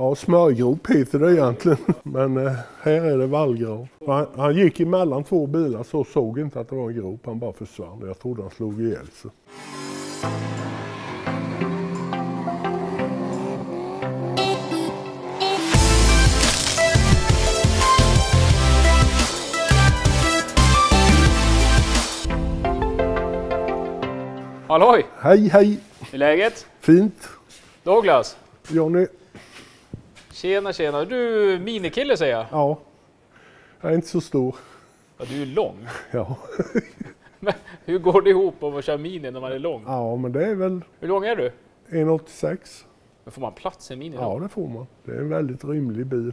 Ja, smörgrop heter det egentligen, men här är det vallgrav. Han gick emellan två bilar så såg inte att det var en grop, han bara försvann. Jag trodde han slog ihjäl sig. Halloj! Hej, hej! Hur är läget? Fint. Douglas? Johnny? Tjena, tjena. Du minikille säger jag. Ja, jag är inte så stor. Ja, du är lång. Ja. Men hur går det ihop att köra mini när man är lång? Ja, men det är väl Hur lång är du? 1,86. Men får man plats i en mini då? Ja, det får man. Det är en väldigt rymlig bil.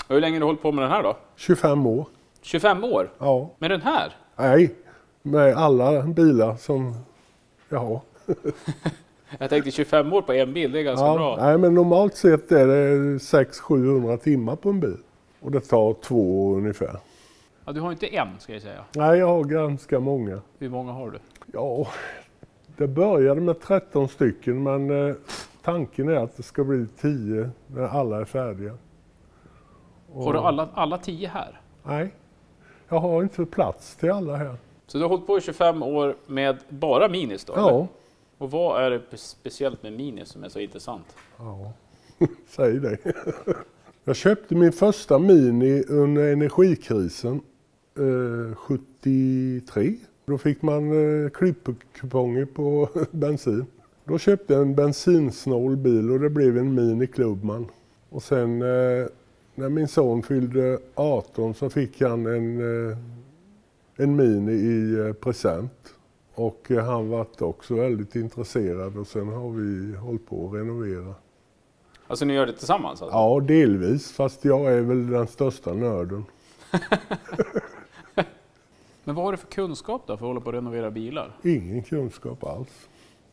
Hur länge har du hållit på med den här då? 25 år. 25 år? Ja. Med den här? Nej, med alla bilar som jag har. Jag tänkte 25 år på en bil, det är ganska bra. Nej, men normalt sett är det 600-700 timmar på en bil. Och det tar 2 år ungefär. Ja, du har inte en, ska jag säga. Nej, jag har ganska många. Hur många har du? Ja, det började med 13 stycken, men tanken är att det ska bli 10 när alla är färdiga. Har du alla 10 här? Nej, jag har inte plats till alla här. Så du har hållit på i 25 år med bara minis då? Ja. Eller? Och vad är det speciellt med minis som är så intressant? Ja, säg det. Jag köpte min första mini under energikrisen 73. Då fick man klippkuponger på bensin. Då köpte jag en bensinsnål bil och det blev en Mini Clubman. Och sen när min son fyllde 18 så fick han en Mini i present. Och han var också väldigt intresserad och sen har vi hållit på att renovera. Alltså ni gör det tillsammans? Alltså? Ja, delvis. Fast jag är väl den största nörden. Men vad har du för kunskap då för att hålla på att renovera bilar? Ingen kunskap alls.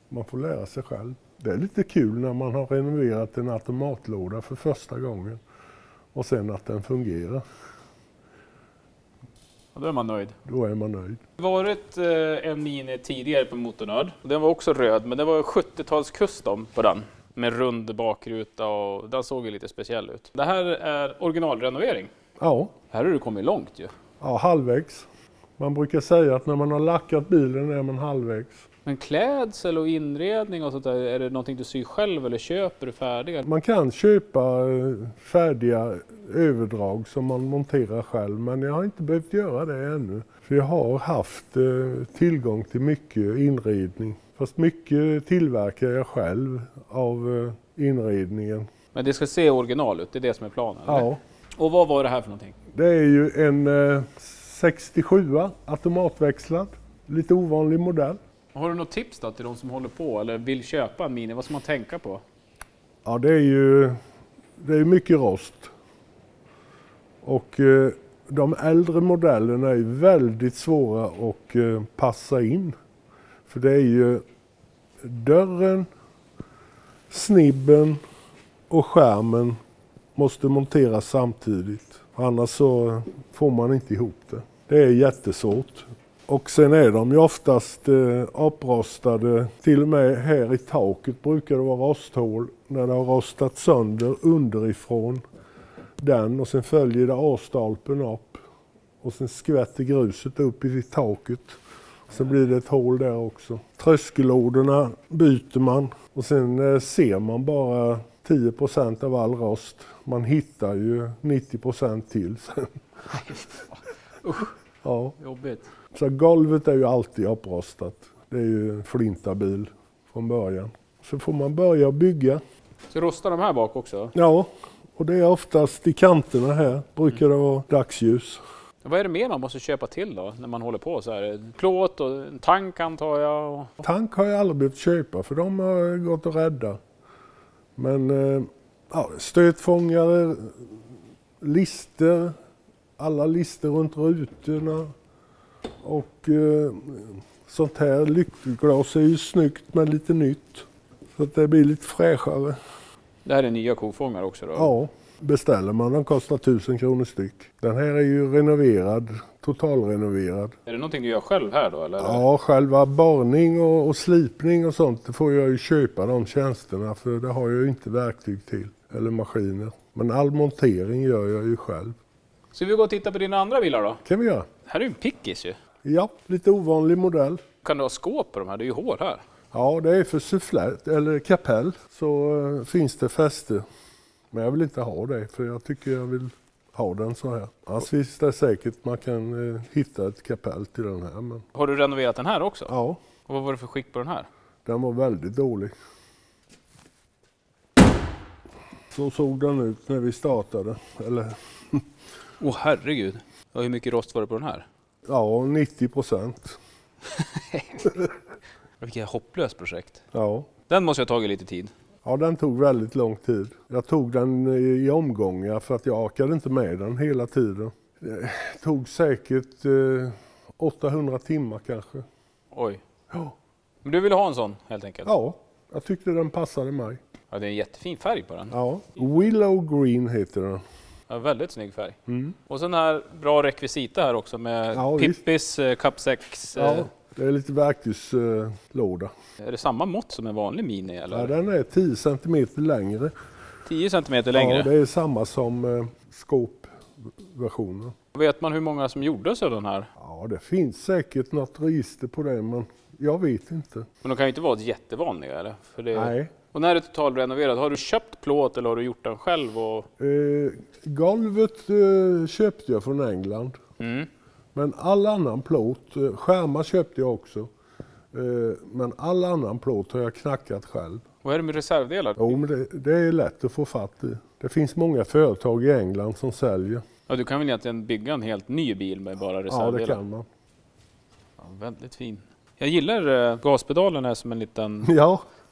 Man får lära sig själv. Det är lite kul när man har renoverat en automatlåda för första gången. Och sen att den fungerar. Och då är man nöjd. Då är man nöjd. Det har varit en Mini tidigare på Motornörd. Den var också röd, men det var 70-tals custom på den. Med rund bakruta och den såg ju lite speciell ut. Det här är originalrenovering. Ja. Här har du kommit långt ju. Ja, halvvägs. Man brukar säga att när man har lackat bilen är man halvvägs. Men klädsel och inredning och sånt där, är det någonting du syr själv eller köper du färdiga? Man kan köpa färdiga överdrag som man monterar själv, men jag har inte behövt göra det ännu. För jag har haft tillgång till mycket inredning. Fast mycket tillverkar jag själv av inredningen. Men det ska se original ut, det är det som är planen? Ja. Eller? Och vad var det här för någonting? Det är ju en 67 automatväxlad, lite ovanlig modell. Har du något tips då till de som håller på eller vill köpa en Mini? Vad ska man tänka på? Ja, det är mycket rost. Och de äldre modellerna är väldigt svåra att passa in. För det är ju dörren, snibben och skärmen måste monteras samtidigt. Annars så får man inte ihop det. Det är jättesvårt. Och sen är de ju oftast upprostade. Till och med här i taket brukar det vara rosthål när det har rostat sönder underifrån den. Och sen följer det A-stolpen upp. Och sen skvätter gruset upp i taket. Sen blir det ett hål där också. Tröskelådorna byter man. Och sen ser man bara 10% av all rost. Man hittar ju 90% till sen. Ja. Jobbigt. Så golvet är ju alltid upprostat. Det är ju en flintabil från början. Så får man börja bygga. Så rostar de här bak också? Ja, och det är oftast i kanterna här. Brukar det vara dagsljus. Vad är det mer man måste köpa till då när man håller på så här? Plåt och en tank antar jag? Tank har jag aldrig behövt köpa för de har gått att rädda. Men stötfångare, lister, alla lister runt rutorna och sånt här. Lykteglas är ju snyggt men lite nytt. Så att det blir lite fräschare. Det här är nya kofångare också då? Ja, beställer man den kostar 1000 kronor styck. Den här är ju renoverad, totalrenoverad. Är det någonting du gör själv här då? Eller? Ja, själva borrning och slipning och sånt det får jag ju köpa de tjänsterna för det har jag ju inte verktyg till. eller maskiner. Men all montering gör jag ju själv. Ska vi gå och titta på dina andra bilar då? Kan vi göra? Här är ju en pickis ju. Ja, lite ovanlig modell. Kan du ha skåp på de här? Det är ju hål här. Ja, det är för sufflett eller kapell så finns det fäste. Men jag vill inte ha det för jag tycker jag vill ha den så här. Annars finns det säkert man kan hitta ett kapell till den här. Men... Har du renoverat den här också? Ja. Och vad var det för skick på den här? Den var väldigt dålig. Så såg den ut när vi startade. Eller... Herregud. Och hur mycket rost var det på den här? Ja, 90%. Vilket hopplöst projekt. Ja. Den måste jag ha tagit lite tid. Ja, den tog väldigt lång tid. Jag tog den i omgångar för att jag orkade inte med den hela tiden. Det tog säkert 800 timmar kanske. Oj. Ja. Men du ville ha en sån helt enkelt? Ja, jag tyckte den passade mig. Ja, det är en jättefin färg på den. Ja, Willow Green heter den. Ja, väldigt snygg färg. Mm. Och sen här bra rekvisita här också med Pippis, Cup 6. Ja, det är lite verktygslåda. Är det samma mått som en vanlig Mini? Eller? Ja, den är 10 cm längre. 10 cm längre? Ja, det är samma som skåpversionen. Vet man hur många som gjorde så den här? Ja, det finns säkert något register på det, men jag vet inte. Men de kan ju inte vara jättevanliga, eller? För det... Nej. Och när är det totalrenoverat? Har du köpt plåt eller har du gjort den själv? Och... Golvet köpte jag från England. Mm. Men all annan plåt, skärmar köpte jag också. Men all annan plåt har jag knackat själv. Vad är det med reservdelar? Jo, men det är lätt att få fatt i. Det finns många företag i England som säljer. Ja, du kan väl egentligen bygga en helt ny bil med bara reservdelar? Ja, det kan man. Ja, väldigt fin. Jag gillar gaspedalen är som en liten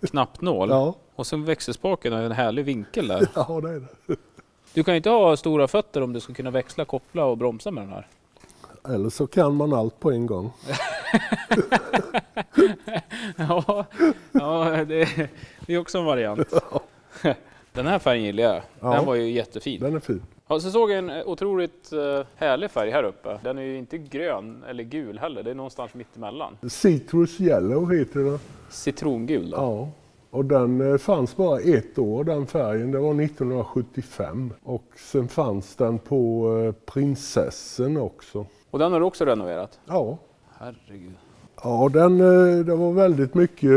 knappnål. Ja. Och sen växelspaken har en härlig vinkel där. Ja, det är det. Du kan ju inte ha stora fötter om du ska kunna växla, koppla och bromsa med den här. Eller så kan man allt på en gång. ja det är också en variant. Den här färgen gillar jag. Den var ju jättefin. Den är fin. Ja, så såg jag en otroligt härlig färg här uppe. Den är ju inte grön eller gul heller. Det är någonstans mitt emellan. Citrus Yellow heter det. Citrongul då? Ja. Och den fanns bara ett år, den färgen. Det var 1975. Och sen fanns den på Prinsessan också. Och den har du också renoverat? Ja. Herregud. Ja, det var väldigt mycket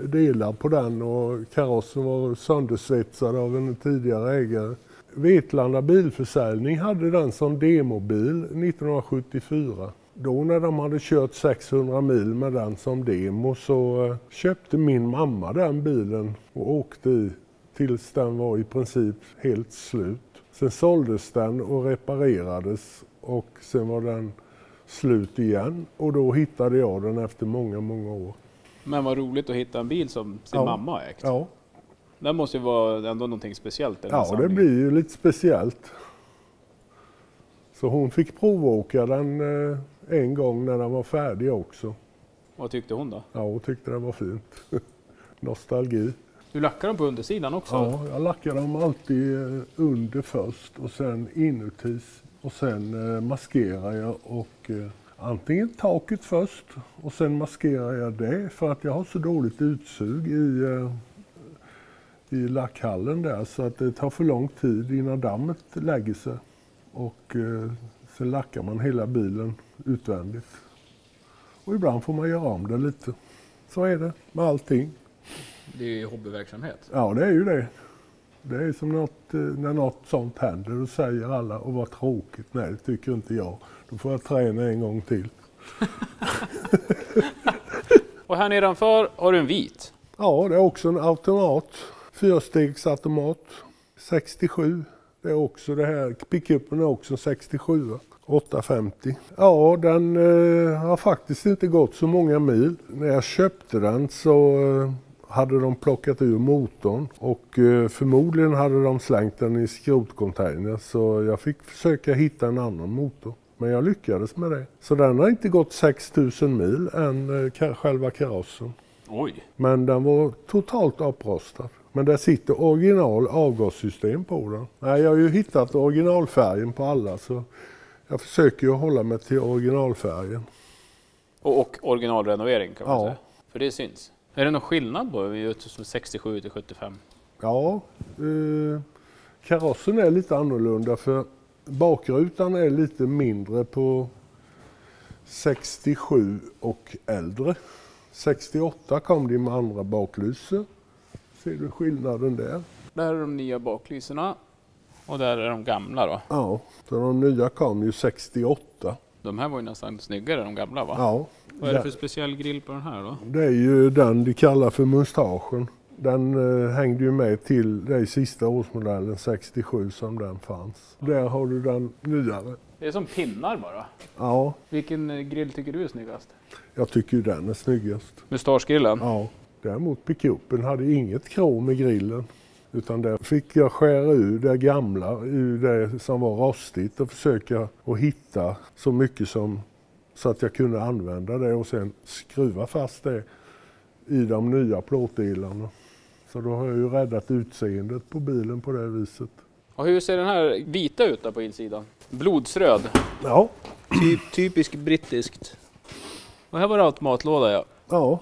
delar på den och karossen var söndersvetsad av en tidigare ägare. Vetlanda bilförsäljning hade den som demobil 1974. Då när de hade kört 600 mil med den som demo så köpte min mamma den bilen och åkte i tills den var i princip helt slut. Sen såldes den och reparerades och sen var den slut igen och då hittade jag den efter många, många år. Men vad roligt att hitta en bil som sin mamma har ägt. Ja. Det måste ju vara ändå någonting speciellt. Ja, det blir ju lite speciellt. Så hon fick provåka den en gång när den var färdig också. Vad tyckte hon då? Ja, hon tyckte det var fint. Nostalgi. Du lackar dem på undersidan också? Ja, jag lackar dem alltid under först och sen inutis. Och sen maskerar jag och antingen taket först och sen maskerar jag det för att jag har så dåligt utsug i lackhallen där så att det tar för lång tid innan dammet lägger sig. Och sen lackar man hela bilen utvändigt. Och ibland får man göra om det lite. Så är det med allting. Det är ju hobbyverksamhet. Ja, det är ju det. Det är som när något sånt händer, då säger alla, och vad tråkigt. Nej, det tycker inte jag. Då får jag träna en gång till. Och här nedanför har du en vit. Ja, det är också en automat. 4-stegsautomat. 67. Det är också det här. Pickupen är också 67. 850. Ja, den har faktiskt inte gått så många mil. När jag köpte den så hade de plockat ur motorn och förmodligen hade de slängt den i skrotcontainer så jag fick försöka hitta en annan motor. Men jag lyckades med det. Så den har inte gått 6000 mil än själva karossen. Oj! Men den var totalt upprostad. Men där sitter original avgassystem på den. Nej, jag har ju hittat originalfärgen på alla så jag försöker ju hålla mig till originalfärgen. Och originalrenovering kan man Ja. säga. För det syns. Är det någon skillnad på 67 till 75? Ja, karossen är lite annorlunda för bakrutan är lite mindre på 67 och äldre. 68 kom de med andra baklysor. Ser du skillnaden där? Där är de nya baklyserna och där är de gamla då. Ja, så de nya kom ju 68. De här var ju nästan snyggare, de gamla va? Ja. Vad är det för speciell grill på den här då? Det är ju den de kallar för mustaschen. Den hängde ju med till det sista årsmodellen 67 som den fanns. Där har du den nyare. Det är som pinnar bara. Ja, Vilken grill tycker du är snyggast? jag tycker ju den är snyggast. Mustaschgrillen? Ja, däremot pickupen hade inget krom i grillen. Utan där fick jag skära ur det gamla, ur det som var rostigt och försöka att hitta så mycket som så att jag kunde använda det och sen skruva fast det i de nya plåtdelarna. Så då har jag ju räddat utseendet på bilen på det viset. Och hur ser den här vita ut där på insidan? Blodsröd. Ja. Typiskt brittiskt. Och här var det automatlåda ja. Ja,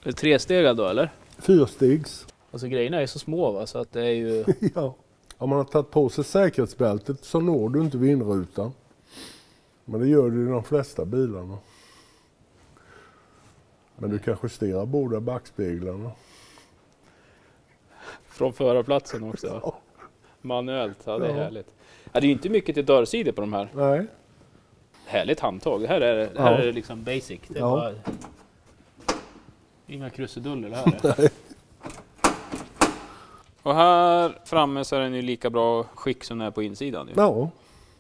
Är det trestegad då eller? 4-stegs. Alltså grejerna är så små va, så att det är ju... Ja. Om man har tagit på sig säkerhetsbältet så når du inte vindrutan. Men det gör du i de flesta bilarna. Men du kan justera båda backspeglarna. Från förarplatsen också. Ja. Manuellt, ja det är Ja. härligt. Ja, det är ju inte mycket till dörrsidor på de här. Nej. Härligt handtag. Det här är det liksom basic. Det är Ja. bara... Inga krusiduller det här är. Och här framme så är den ju lika bra skick som den är på insidan. Ju. Ja.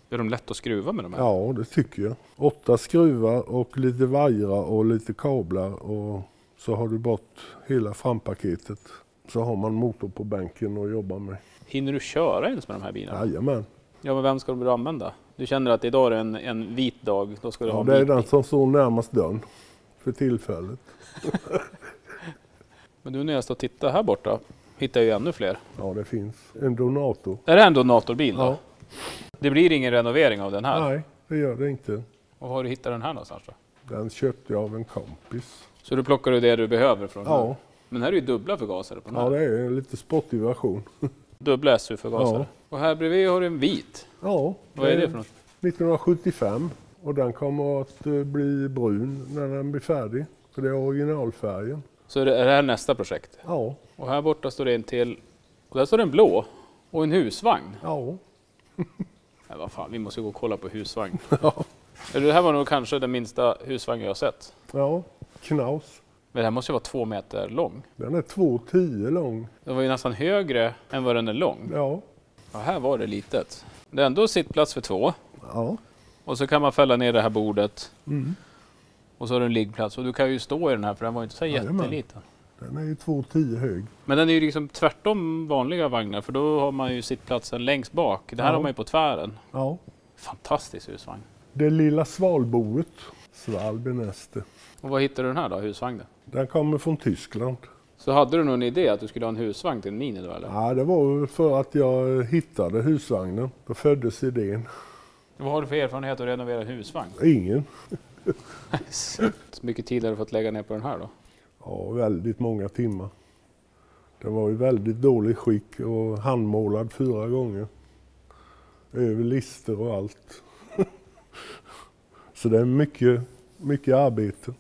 Är de lätt att skruva med de här? Ja, det tycker jag. 8 skruvar och lite vajrar och lite kablar och så har du bort hela frampaketet. Så har man motor på bänken och jobbar med. Hinner du köra ens med de här bilarna? Jajamän. Ja, men vem ska du använda? Du känner att idag är en vit dag, då ska du ha Ja, en det är vit den bil. som står närmast dörren för tillfället. Men du, när jag står och tittar här borta hittar jag ju ännu fler. Ja, det finns en donator. Är det en donatorbil då? Ja. Det blir ingen renovering av den här? Nej, det gör det inte. Och har du hittat den här någonstans då? Den köpte jag av en kompis. Så du plockar du det du behöver från den här? Ja, Men här är ju dubbla förgasare på den här. ja det är en lite sportig version. Dubbla SU-förgasare. Ja. Och här bredvid har du en vit. Ja, Vad är det för något? 1975 och den kommer att bli brun när den blir färdig. Så det är originalfärgen. Så är det här nästa projekt. Ja, Och här borta står det en till. Och där står det en blå. Och en husvagn. ja, Nej, vad fan, vi måste gå och kolla på husvagn. ja, Det här var nog kanske den minsta husvagn jag har sett. ja, knaus. Men det här måste ju vara 2 meter lång. Den är 2,10 lång. Det var ju nästan högre än vad den är lång. Ja, Och här var det litet. Det är ändå sittplats för 2. ja. Och så kan man fälla ner det här bordet. Mm. Och så har du en liggplats. Och du kan ju stå i den här för den var ju inte så Jajamän. jätteliten. Den är ju 2,10 hög. Men den är ju liksom tvärtom vanliga vagnar. För då har man ju sittplatsen längst bak. Det här Ja. har man ju på tvären. Ja. Fantastisk husvagn. Det lilla svalboet, Svalbeneste, Och vad hittade du den här då, husvagnen? den kommer från Tyskland. Så hade du någon idé att du skulle ha en husvagn till en Mini då eller? Ja, det var för att jag hittade husvagnen. Då föddes idén. Vad har du för erfarenhet att renovera en husvagn? Ingen. Så mycket tid har du fått lägga ner på den här då? Ja, väldigt många timmar. Den var i väldigt dålig skick och handmålad 4 gånger. Över lister och allt. Så det är mycket arbete.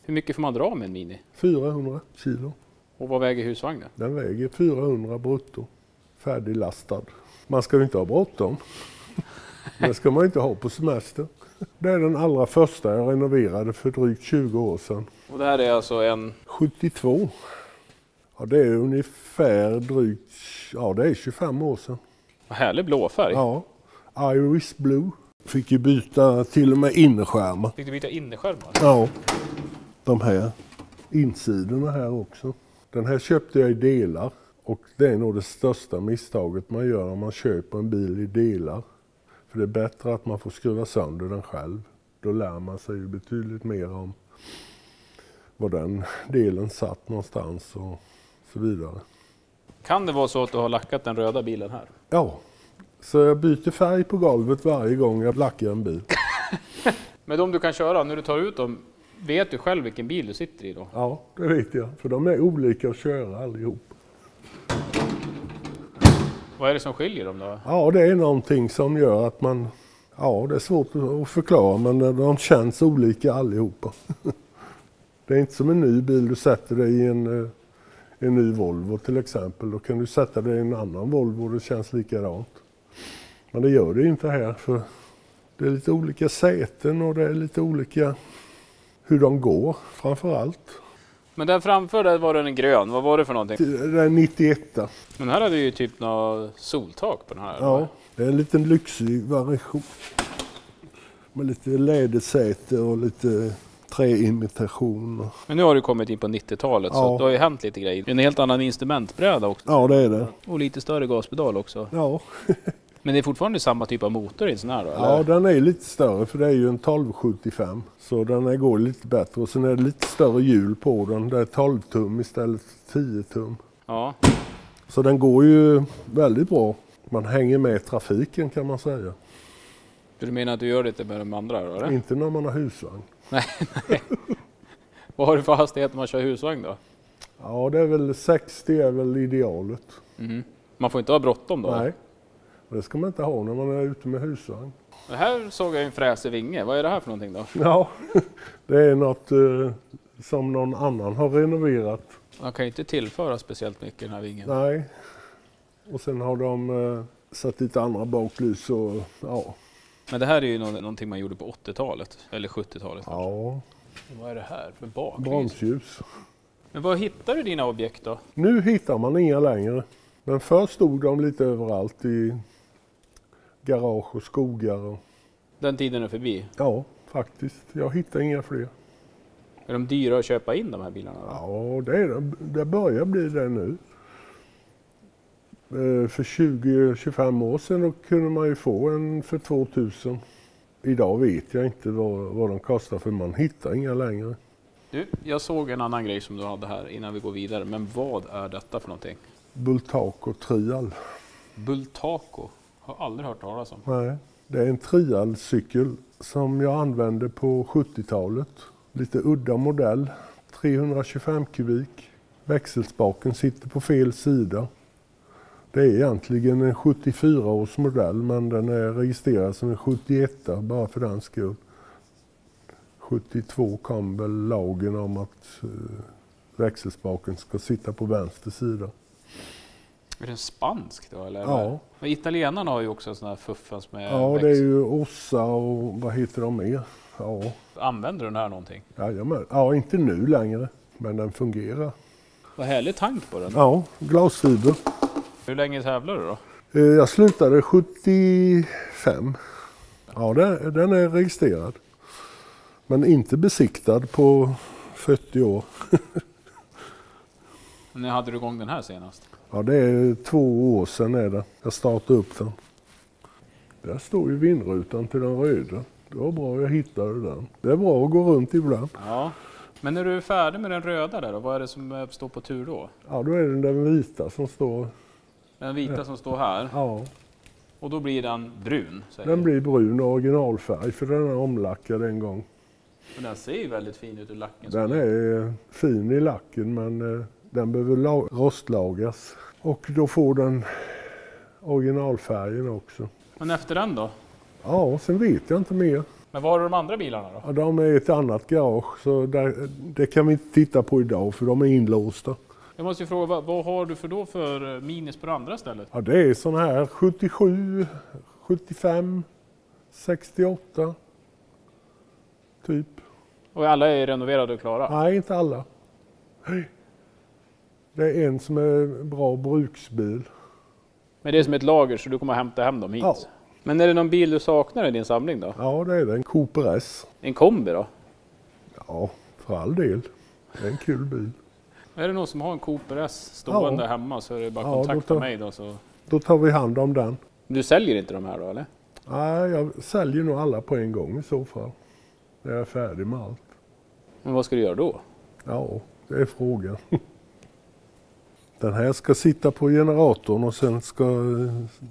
Hur mycket får man dra med en Mini? 400 kilo. Och vad väger husvagnen? Den väger 400 brutto. Färdiglastad. Man ska ju inte ha bråttom. Det ska man inte ha på semester. Det är den allra första jag renoverade för drygt 20 år sedan. Och det här är alltså en... 72. Ja, det är ungefär drygt, ja det är 25 år sedan. Vad härlig blåfärg. Ja, Iris Blue. Fick ju byta till och med innerskärmar. Fick du byta innerskärmar? Ja, de här insidorna här också. Den här köpte jag i delar och det är nog det största misstaget man gör om man köper en bil i delar. För det är bättre att man får skruva sönder den själv. Då lär man sig ju betydligt mer om var den delen satt någonstans och så vidare. Kan det vara så att du har lackat den röda bilen här? Ja, så jag byter färg på golvet varje gång jag lackar en bil. Men om du kan köra, när du tar ut dem, vet du själv vilken bil du sitter i då? Ja, det vet jag. För de är olika att köra allihop. Vad är det som skiljer dem då? Ja, det är någonting som gör att man... Ja, det är svårt att förklara, men de känns olika allihopa. Det är inte som en ny bil, du sätter dig i en ny Volvo till exempel. Då kan du sätta dig i en annan Volvo och det känns likadant. Men det gör det inte här, för det är lite olika säten och det är lite olika hur de går framför allt. Men där framför där var den en grön. Vad var det för någonting? Det är 91. Men här hade vi ju typ något soltak på den här. Ja, det är en liten lyxig variation. Med lite lädersäte och lite träimitation. Men nu har du kommit in på 90-talet, Ja. så det har ju hänt lite grejer. En helt annan instrumentbräda också. Ja, det är det. Och lite större gaspedal också. Ja. Men det är fortfarande samma typ av motor i en sån här då? Eller? Ja, den är lite större för det är ju en 1275. Så den går lite bättre och sen är det lite större hjul på den. Det är 12 tum istället för 10 tum. Ja. Så den går ju väldigt bra. Man hänger med i trafiken kan man säga. Du menar att du gör det inte med de andra då, eller? Inte när man har husvagn. Nej. Vad har du för hastighet när man kör husvagn då? Ja, det är väl 60 är väl idealet. Mm. Man får inte ha bråttom då? Nej, det ska man inte ha när man är ute med husvagn. Det här såg jag en fräsig vinge. Vad är det här för någonting då? Ja, det är något som någon annan har renoverat. Man kan ju inte tillföra speciellt mycket den här vingen. Nej, och sen har de satt lite andra baklys och ja. Men det här är ju någonting man gjorde på 80-talet, eller 70-talet. Ja, Vad är det här för baklys? bromsljus. Men var hittar du dina objekt då? Nu hittar man inga längre. Men först stod de lite överallt i garage och skogar. Och, Den tiden är förbi. ja, faktiskt. Jag hittar inga fler. Är de dyra att köpa in de här bilarna då? Ja, det börjar bli det nu. För 20-25 år sedan då kunde man ju få en för 2000. Idag vet jag inte vad de kostar för man hittar inga längre. Du, jag såg en annan grej som du hade här innan vi går vidare. Men vad är detta för någonting? Bultaco Trial. Bultaco? Har aldrig hört talas om. Nej, det är en trialcykel som jag använde på 70-talet. Lite udda modell, 325 kubik. Växelspaken sitter på fel sida. Det är egentligen en 74-års modell men den är registrerad som en 71 bara för den skull. 72 kom väl lagen om att växelspaken ska sitta på vänster sida. Är den spansk då eller? Ja. Men italienarna har ju också sådana här fuffens med Ja, det är ju Ossa och vad heter de mer? Ja. Använder du den här någonting? Jajamän. Ja, inte nu längre, men den fungerar. Vad härlig tank på den. Ja, glasfiber. Hur länge tävlar du då? Jag slutade 75. Ja, den är registrerad. Men inte besiktad på 40 år. När hade du igång den här senast? Ja, det är 2 år sedan är det. Jag startade upp den. Där står ju vindrutan till den röda. Det var bra jag hittade den. Det är bra att gå runt ibland. Ja. Men när du är färdig med den röda där då, vad är det som står på tur då? Ja, då är det den vita som står. Den vita som står här. Ja, Och då blir den brun. Säger den du. blir brun och originalfärg för den är omlackad en gång. Men den ser ju väldigt fin ut i lacken. Den är fin i lacken men den behöver rostlagas. Och då får den originalfärgen också. Men efter den då? Ja, sen vet jag inte mer. Men var är de andra bilarna då? Ja, de är i ett annat garage så det kan vi inte titta på idag för de är inlåsta. Jag måste ju fråga, vad har du för minus på det andra stället? Ja, det är sån här 77, 75, 68 typ. Och alla är renoverade och klara? Nej, inte alla. Det är en som är bra bruksbil. Men det är som ett lager så du kommer hämta hem dem hit? Ja. Men är det någon bil du saknar i din samling då? Ja, det är det. En Cooper S. En kombi då? Ja, för all del. Det är en kul bil. Är det någon som har en Cooper S stående hemma så är det bara att kontakta mig då. Så... Då tar vi hand om den. Du säljer inte de här då eller? Nej, jag säljer nog alla på en gång i så fall. När jag är färdig med allt. Men vad ska du göra då? Ja, det är frågan. Den här ska sitta på generatorn och sen ska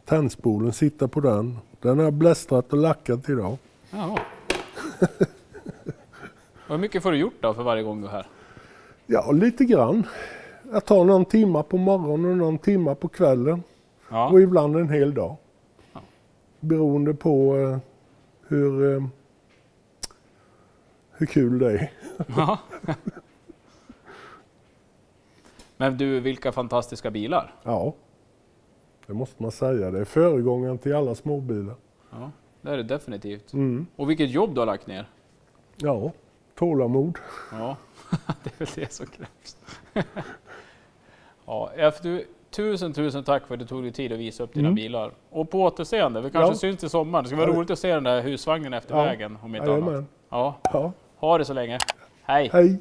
tändspolen sitta på den. Den har jag blästrat och lackat idag. Jaha. Hur mycket får du gjort då för varje gång du är här? Ja, lite grann. Jag tar någon timma på morgonen och någon timma på kvällen. Ja. och ibland en hel dag. Ja. Beroende på hur kul det är. Ja. Men du, vilka fantastiska bilar. Ja, det måste man säga. Det är föregångaren till alla småbilar. Ja, det är det definitivt. Mm. Och vilket jobb du har lagt ner. Ja, tålamod. Ja, det är väl det som krävs. Ja, tusen tack för att du tog dig tid att visa upp dina bilar. Och på återseende, vi kanske syns till sommaren. Det ska vara roligt att se den där husvagnen efter vägen om inte annat. Jajamän. Ja. Ja. Ha det så länge. Hej! Hej!